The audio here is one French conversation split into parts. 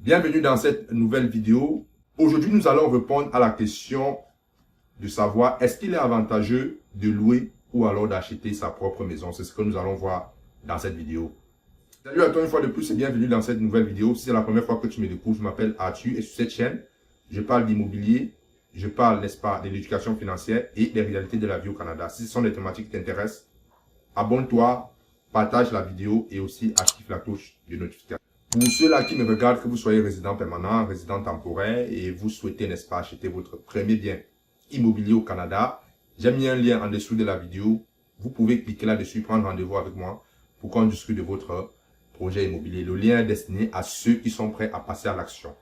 Bienvenue dans cette nouvelle vidéo. Aujourd'hui, nous allons répondre à la question de savoir est-ce qu'il est avantageux de louer ou alors d'acheter sa propre maison. C'est ce que nous allons voir dans cette vidéo. Salut à toi une fois de plus et bienvenue dans cette nouvelle vidéo. Si c'est la première fois que tu me découvres, je m'appelle Arthur et sur cette chaîne, je parle d'immobilier, je parle, n'est-ce pas, de l'éducation financière et des réalités de la vie au Canada. Si ce sont des thématiques qui t'intéressent, abonne-toi, partage la vidéo et aussi active la cloche de notification. Pour ceux-là qui me regardent, que vous soyez résident permanent, résident temporaire et vous souhaitez, n'est-ce pas, acheter votre premier bien immobilier au Canada, j'ai mis un lien en dessous de la vidéo. Vous pouvez cliquer là-dessus, prendre rendez-vous avec moi pour qu'on discute de votre projet immobilier. Le lien est destiné à ceux qui sont prêts à passer à l'action.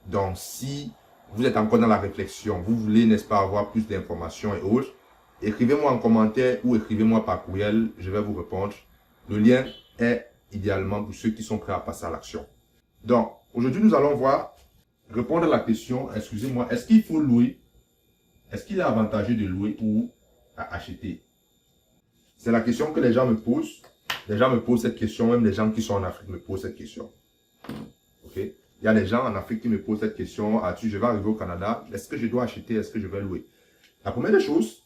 Donc, si vous êtes encore dans la réflexion, vous voulez, n'est-ce pas, avoir plus d'informations et autres, écrivez-moi en commentaire ou écrivez-moi par courriel, je vais vous répondre. Le lien est idéalement pour ceux qui sont prêts à passer à l'action. Donc, aujourd'hui, nous allons répondre à la question, excusez-moi, est-ce qu'il faut louer? Est-ce qu'il est avantageux de louer ou à acheter? C'est la question que les gens me posent. Les gens me posent cette question, même les gens qui sont en Afrique me posent cette question. Ok? Il y a des gens en Afrique qui me posent cette question, je vais arriver au Canada, est-ce que je dois acheter, est-ce que je vais louer? La première des choses,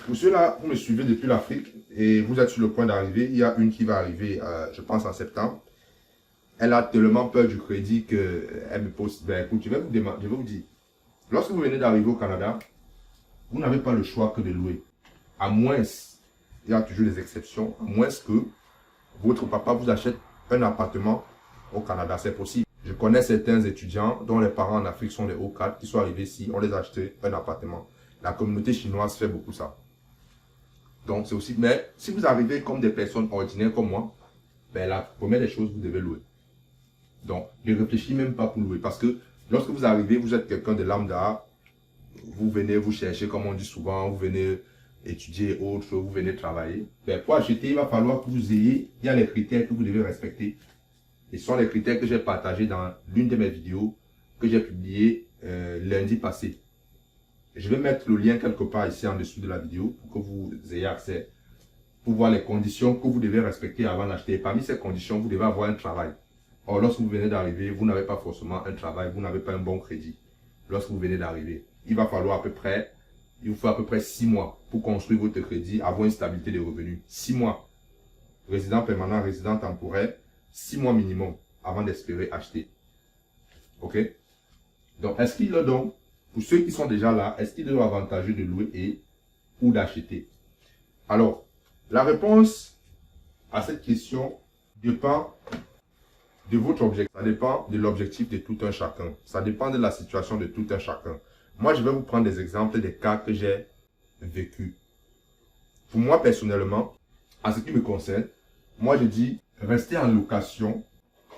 pour ceux-là, vous me suivez depuis l'Afrique et vous êtes sur le point d'arriver, il y a une qui va arriver, je pense en septembre. Elle a tellement peur du crédit qu'elle me pose, ben écoute, je vais vous dire, lorsque vous venez d'arriver au Canada, vous n'avez pas le choix que de louer. À moins, il y a toujours des exceptions, à moins que votre papa vous achète un appartement au Canada, c'est possible. Je connais certains étudiants dont les parents en Afrique sont des hauts cadres qui sont arrivés ici, on les a acheté un appartement. La communauté chinoise fait beaucoup ça. Donc c'est aussi, mais si vous arrivez comme des personnes ordinaires comme moi, ben la première des choses, vous devez louer. Donc ne réfléchissez même pas pour louer parce que lorsque vous arrivez, vous êtes quelqu'un de lambda, vous venez vous chercher comme on dit souvent, vous venez étudier autre, vous venez travailler. Ben, pour acheter, il va falloir que vous ayez, il y a les critères que vous devez respecter. Et ce sont les critères que j'ai partagés dans l'une de mes vidéos que j'ai publiées lundi passé. Je vais mettre le lien quelque part ici en dessous de la vidéo pour que vous ayez accès, pour voir les conditions que vous devez respecter avant d'acheter. Parmi ces conditions, vous devez avoir un travail. Or, lorsque vous venez d'arriver, vous n'avez pas forcément un travail, vous n'avez pas un bon crédit. Lorsque vous venez d'arriver, il vous faut à peu près 6 mois pour construire votre crédit, avoir une stabilité de revenus. 6 mois. Résident permanent, résident temporaire, 6 mois minimum avant d'espérer acheter. Ok? Donc, est-ce qu'il est donc, pour ceux qui sont déjà là, est-ce qu'il est avantageux de louer ou d'acheter? Alors, la réponse à cette question dépend de votre objectif. Ça dépend de l'objectif de tout un chacun. Ça dépend de la situation de tout un chacun. Moi, je vais vous prendre des exemples des cas que j'ai vécu. Pour moi, personnellement, en ce qui me concerne, moi, je dis rester en location.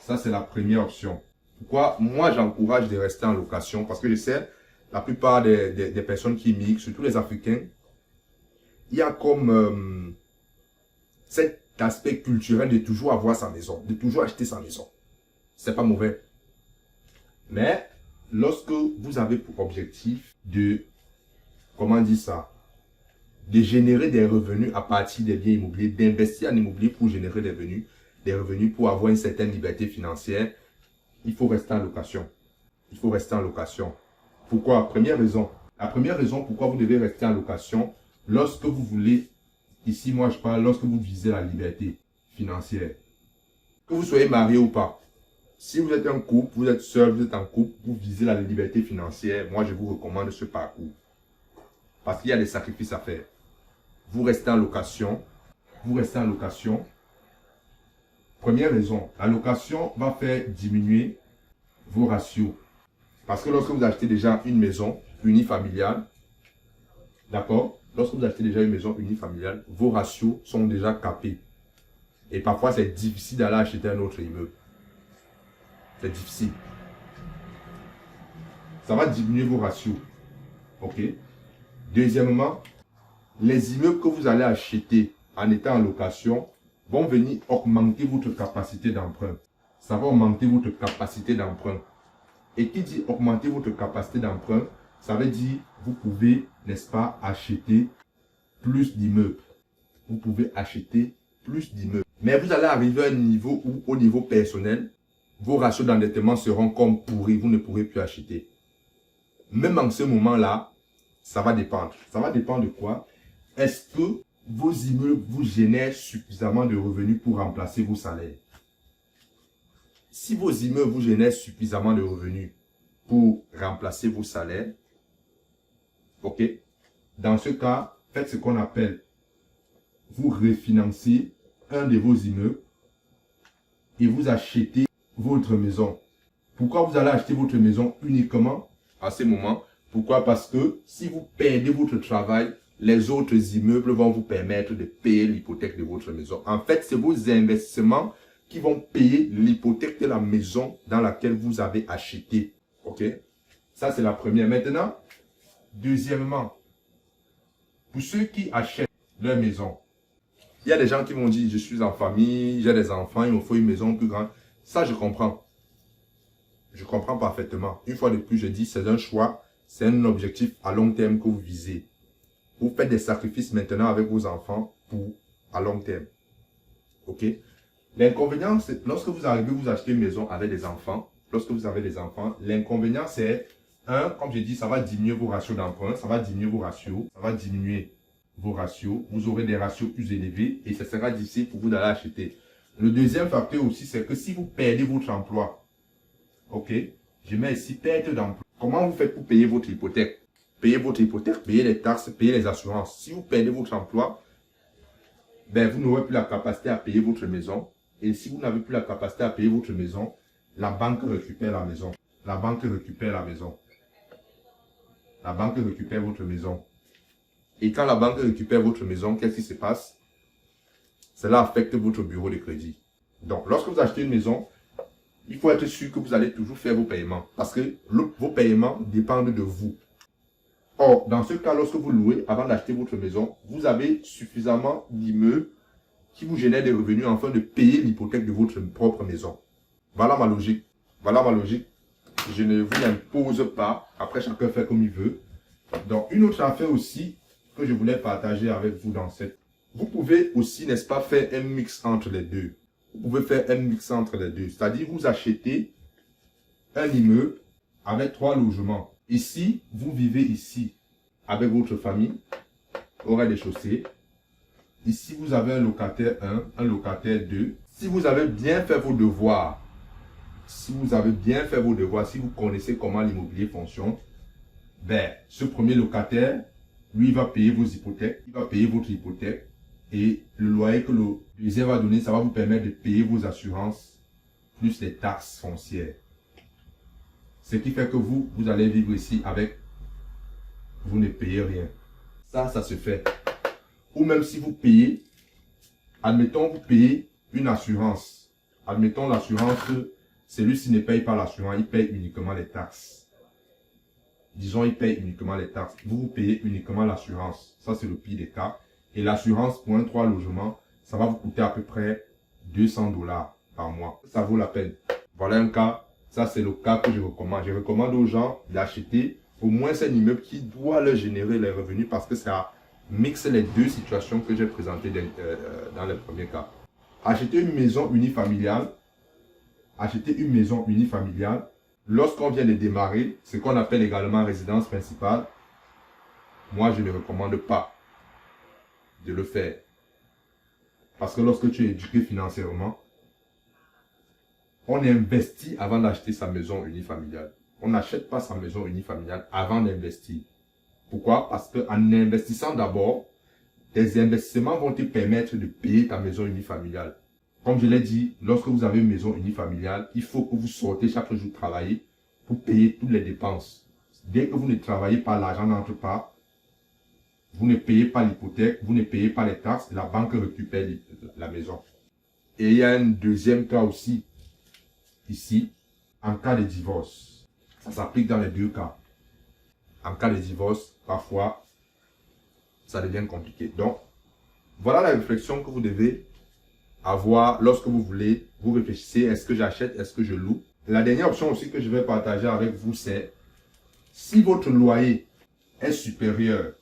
Ça, c'est la première option. Pourquoi? Moi, j'encourage de rester en location parce que je sais, la plupart des personnes qui migrent, surtout les Africains, il y a comme cet aspect culturel de toujours avoir sa maison, de toujours acheter sa maison. C'est pas mauvais. Mais lorsque vous avez pour objectif de, comment dire ça, de générer des revenus à partir des biens immobiliers, d'investir en immobilier pour générer des revenus pour avoir une certaine liberté financière, il faut rester en location. Il faut rester en location. Pourquoi? Première raison. La première raison pourquoi vous devez rester en location, lorsque vous voulez, ici moi je parle, lorsque vous visez la liberté financière, que vous soyez marié ou pas. Si vous êtes un couple, vous êtes seul, vous êtes en couple, vous visez la liberté financière, moi je vous recommande ce parcours. Parce qu'il y a des sacrifices à faire. Vous restez en location. Vous restez en location. Première raison, la location va faire diminuer vos ratios. Parce que lorsque vous achetez déjà une maison unifamiliale, d'accord? Lorsque vous achetez déjà une maison unifamiliale, vos ratios sont déjà capés. Et parfois, c'est difficile d'aller acheter un autre immeuble. C'est difficile. Ça va diminuer vos ratios. Ok? Deuxièmement, les immeubles que vous allez acheter en étant en location vont venir augmenter votre capacité d'emprunt. Ça va augmenter votre capacité d'emprunt. Et qui dit augmenter votre capacité d'emprunt, ça veut dire vous pouvez, n'est-ce pas, acheter plus d'immeubles. Vous pouvez acheter plus d'immeubles. Mais vous allez arriver à un niveau où, au niveau personnel, vos ratios d'endettement seront comme pourris, vous ne pourrez plus acheter. Même en ce moment-là, ça va dépendre. Ça va dépendre de quoi? Est-ce que vos immeubles vous génèrent suffisamment de revenus pour remplacer vos salaires? Si vos immeubles vous génèrent suffisamment de revenus pour remplacer vos salaires, ok, dans ce cas, faites ce qu'on appelle, vous refinancez un de vos immeubles et vous achetez votre maison. Pourquoi vous allez acheter votre maison uniquement à ce moment? Pourquoi? Parce que si vous perdez votre travail, les autres immeubles vont vous permettre de payer l'hypothèque de votre maison. En fait, c'est vos investissements qui vont payer l'hypothèque de la maison dans laquelle vous avez acheté. Ok? Ça, c'est la première. Maintenant, deuxièmement, pour ceux qui achètent leur maison, il y a des gens qui vont dire, je suis en famille, j'ai des enfants, il me faut une maison plus grande. Ça, je comprends. Je comprends parfaitement. Une fois de plus, je dis, c'est un choix, c'est un objectif à long terme que vous visez. Vous faites des sacrifices maintenant avec vos enfants pour à long terme. Ok? L'inconvénient, c'est lorsque vous arrivez, vous achetez une maison avec des enfants. Lorsque vous avez des enfants, l'inconvénient, c'est, comme j'ai dit, ça va diminuer vos ratios d'emprunt, ça va diminuer vos ratios, ça va diminuer vos ratios. Vous aurez des ratios plus élevés et ça sera difficile pour vous d'aller acheter. Le deuxième facteur aussi, c'est que si vous perdez votre emploi, ok, je mets ici perte d'emploi. Comment vous faites pour payer votre hypothèque? Payer votre hypothèque, payer les taxes, payer les assurances. Si vous perdez votre emploi, ben, vous n'aurez plus la capacité à payer votre maison. Et si vous n'avez plus la capacité à payer votre maison, la banque récupère la maison. La banque récupère la maison. La banque récupère votre maison. Et quand la banque récupère votre maison, qu'est-ce qui se passe? Cela affecte votre bureau de crédit. Donc, lorsque vous achetez une maison, il faut être sûr que vous allez toujours faire vos paiements. Parce que vos paiements dépendent de vous. Or, dans ce cas, lorsque vous louez, avant d'acheter votre maison, vous avez suffisamment d'immeubles qui vous génèrent des revenus afin de payer l'hypothèque de votre propre maison. Voilà ma logique. Voilà ma logique. Je ne vous impose pas. Après, chacun fait comme il veut. Donc, une autre affaire aussi que je voulais partager avec vous dans cette. Vous pouvez aussi, n'est-ce pas, faire un mix entre les deux. Vous pouvez faire un mix entre les deux. C'est-à-dire, vous achetez un immeuble avec 3 logements. Ici, vous vivez ici avec votre famille, au rez-de-chaussée. Ici, vous avez un locataire 1, un locataire 2. Si vous avez bien fait vos devoirs, si vous connaissez comment l'immobilier fonctionne, ben, ce premier locataire, lui, il va payer vos hypothèques, il va payer votre hypothèque et le loyer que le deuxième va donner, ça va vous permettre de payer vos assurances plus les taxes foncières. Ce qui fait que vous allez vivre ici avec, vous ne payez rien. Ça se fait. Ou même si vous payez, admettons, vous payez une assurance. Admettons l'assurance, celui-ci ne paye pas l'assurance, il paye uniquement les taxes. Disons, il paye uniquement les taxes. Vous payez uniquement l'assurance. Ça, c'est le pire des cas. Et l'assurance pour un 3 logements, ça va vous coûter à peu près 200 $ par mois. Ça vaut la peine. Voilà un cas. Ça, c'est le cas que je recommande. Je recommande aux gens d'acheter au moins un immeuble qui doit leur générer les revenus parce que ça mixe les deux situations que j'ai présentées dans le premier cas. Acheter une maison unifamiliale. Acheter une maison unifamiliale. Lorsqu'on vient de démarrer, ce qu'on appelle également résidence principale, moi, je ne recommande pas de le faire. Parce que lorsque tu es éduqué financièrement, on investit avant d'acheter sa maison unifamiliale. On n'achète pas sa maison unifamiliale avant d'investir. Pourquoi? Parce qu'en investissant d'abord, tes investissements vont te permettre de payer ta maison unifamiliale. Comme je l'ai dit, lorsque vous avez une maison unifamiliale, il faut que vous sortez chaque jour travailler pour payer toutes les dépenses. Dès que vous ne travaillez pas, l'argent n'entre pas. Vous ne payez pas l'hypothèque, vous ne payez pas les taxes, la banque récupère la maison. Et il y a un deuxième cas aussi, ici, en cas de divorce. Ça s'applique dans les deux cas. En cas de divorce, parfois, ça devient compliqué. Donc, voilà la réflexion que vous devez avoir lorsque vous voulez, vous réfléchissez, est-ce que j'achète, est-ce que je loue? La dernière option aussi que je vais partager avec vous, c'est si votre loyer est supérieur,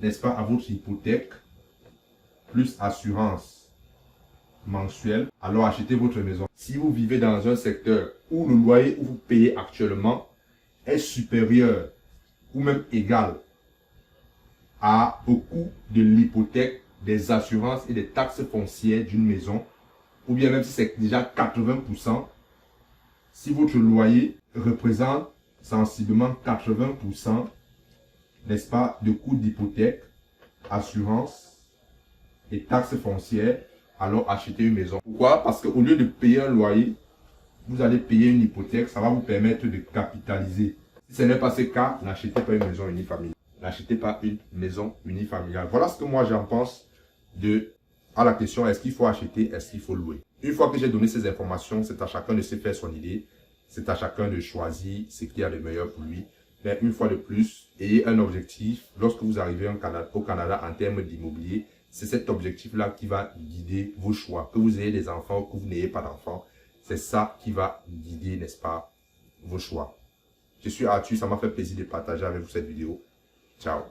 n'est-ce pas, à votre hypothèque, plus assurance, mensuel, alors achetez votre maison. Si vous vivez dans un secteur où le loyer que vous payez actuellement est supérieur ou même égal au coût de l'hypothèque, des assurances et des taxes foncières d'une maison, ou bien même si c'est déjà 80%, si votre loyer représente sensiblement 80%, n'est-ce pas, de coûts d'hypothèque, assurance et taxes foncières, alors achetez une maison. Pourquoi? Parce qu'au lieu de payer un loyer, vous allez payer une hypothèque, ça va vous permettre de capitaliser. Si ce n'est pas ce cas, n'achetez pas une maison unifamiliale. N'achetez pas une maison unifamiliale. Voilà ce que moi j'en pense à la question, est-ce qu'il faut acheter, est-ce qu'il faut louer? Une fois que j'ai donné ces informations, c'est à chacun de se faire son idée. C'est à chacun de choisir ce qui est le meilleur pour lui. Mais une fois de plus, ayez un objectif. Lorsque vous arrivez au Canada en termes d'immobilier, c'est cet objectif-là qui va guider vos choix. Que vous ayez des enfants ou que vous n'ayez pas d'enfants, c'est ça qui va guider, n'est-ce pas, vos choix. Je suis Arthur, ça m'a fait plaisir de partager avec vous cette vidéo. Ciao.